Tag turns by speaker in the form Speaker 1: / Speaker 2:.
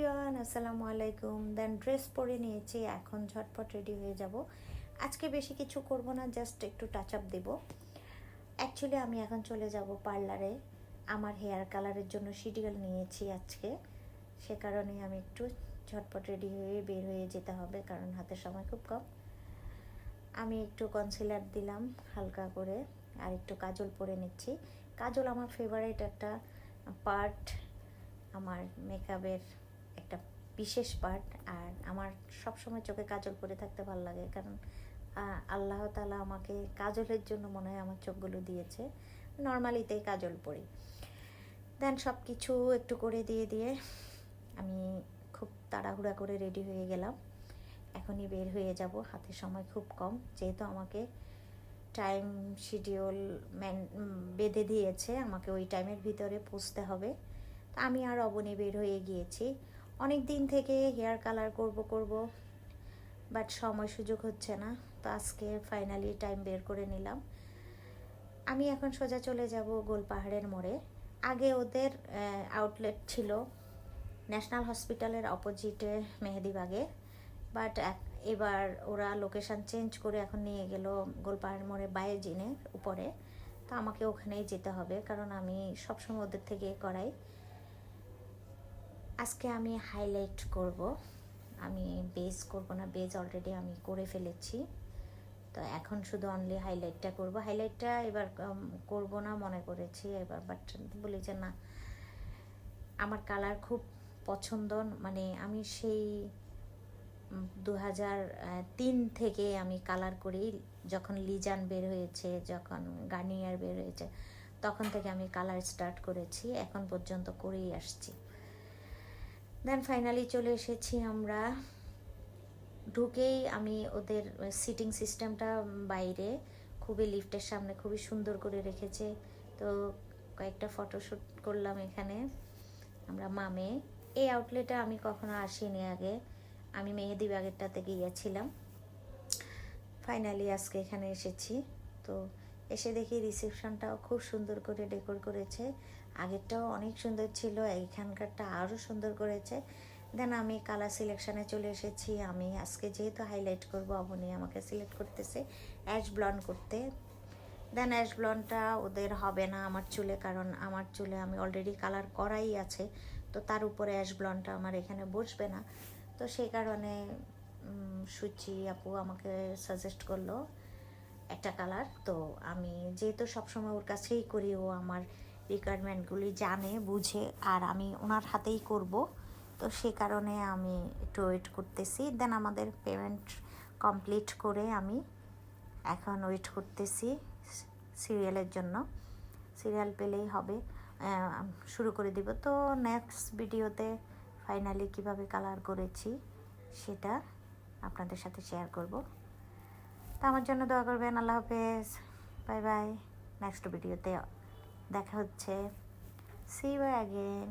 Speaker 1: Everyone, আসসালামু আলাইকুম। দেন dress পরে নিয়েছি, এখন ঝটপট রেডি হয়ে যাব। আজকে বেশি কিছু করব না, জাস্ট একটু টাচ আপ দেবো। অ্যাকচুয়ালি আমি এখন চলে যাব পার্লারে। আমার হেয়ার কালারের জন্য শিডিউল নিয়েছি আজকে, সে কারণে আমি একটু ঝটপট রেডি হয়ে বের হয়ে যেতে হবে, কারণ হাতে সময় খুব কম। আমি একটু কনসিলার দিলাম হালকা করে, আর একটু কাজল পরে নিচ্ছি। কাজল আমার ফেভারিট একটা পার্ট, আমার মেকআপের একটা বিশেষ পার্ট। আর আমার সবসময় চোখে কাজল পরে থাকতে ভালো লাগে, কারণ আল্লাহ তাআলা আমাকে কাজলের জন্য মনে হয় আমার চোখগুলো দিয়েছে। নর্মালিতেই কাজল পরি। দেন সব কিছু একটু করে দিয়ে আমি খুব তাড়াহুড়া করে রেডি হয়ে গেলাম। এখনই বের হয়ে যাব, হাতে সময় খুব কম, যেহেতু আমাকে টাইম শিডিউল বেঁধে দিয়েছে, আমাকে ওই টাইমের ভিতরে পৌঁছতে হবে। আমি আর অবনী বের হয়ে গিয়েছি। অনেক দিন থেকে হেয়ার কালার করব, বাট সময় সুযোগ হচ্ছে না, তো আজকে ফাইনালি টাইম বের করে নিলাম। আমি এখন সোজা চলে যাব গোলপাহাড়ের মোড়ে। আগে ওদের আউটলেট ছিল ন্যাশনাল হসপিটালের অপোজিটে মেহেদিবাগে, বাট এবার ওরা লোকেশান চেঞ্জ করে এখন নিয়ে গেল গোলপাহাড় মোড়ে বায়েজিনের উপরে। তো আমাকে ওখানেই যেতে হবে, কারণ আমি সবসময় ওদের থেকে করাই। আজকে আমি হাইলাইট করব, আমি বেজ করব না, বেজ অলরেডি আমি করে ফেলেছি। তো এখন শুধু অনলি হাইলাইটটা করব। হাইলাইটটা এবার করব না মনে করেছি এবার, বাট বলি যে না, আমার কালার খুব পছন্দ। মানে আমি সেই 2003 থেকে আমি কালার করি, যখন লিজান বের হয়েছে, যখন গার্নিয়ার বের হয়েছে, তখন থেকে আমি কালার স্টার্ট করেছি, এখন পর্যন্ত করেই আসছি। দেন ফাইনালি চলে এসেছি আমরা। ঢুকেই আমি ওদের সিটিং সিস্টেমটা বাইরে খুবই লিফটের সামনে খুবই সুন্দর করে রেখেছে, তো কয়েকটা ফটোশ্যুট করলাম এখানে আমরা মামে। এই আউটলেটে আমি কখনো আসিনি আগে, আমি মেহেদিবাগেরটাতে গিয়েছিলাম। ফাইনালি আজকে এখানে এসেছি। তো এসে দেখি রিসেপশনটাও খুব সুন্দর করে ডেকোর করেছে, আগেরটাও অনেক সুন্দর ছিল, এইখানকারটা আরও সুন্দর করেছে। দেন আমি কালার সিলেকশানে চলে এসেছি। আমি আজকে যেহেতু হাইলাইট করব, অবনী আমাকে সিলেক্ট করতেছে অ্যাশ ব্লন্ড করতে। দেন অ্যাশ ব্লন্ডটা ওদের হবে না আমার চুলে, কারণ আমার চুলে আমি অলরেডি কালার করাই আছে, তো তার উপরে অ্যাশ ব্লন্ডটা আমার এখানে বসবে না। তো সেই কারণে সুচি আপু আমাকে সাজেস্ট করলো একটা কালার। তো আমি যেহেতু সবসময় ওর কাছেই করি, ও আমার রিকোয়ারমেন্টগুলি জানে বুঝে, আর আমি ওনার হাতেই করব, তো সে কারণে আমি একটু ওয়েট করতেছি। দেন আমাদের পেমেন্ট কমপ্লিট করে আমি এখন ওয়েট করতেছি সিরিয়ালের জন্য। সিরিয়াল পেলেই হবে, শুরু করে দিব। তো নেক্সট ভিডিওতে ফাইনালি কিভাবে কালার করেছি সেটা আপনাদের সাথে শেয়ার করব। তো আমার জন্য দোয়া করবেন। আল্লাহ হাফেজ, বাই বাই। নেক্সট ভিডিওতে দেখা হচ্ছে। See you again.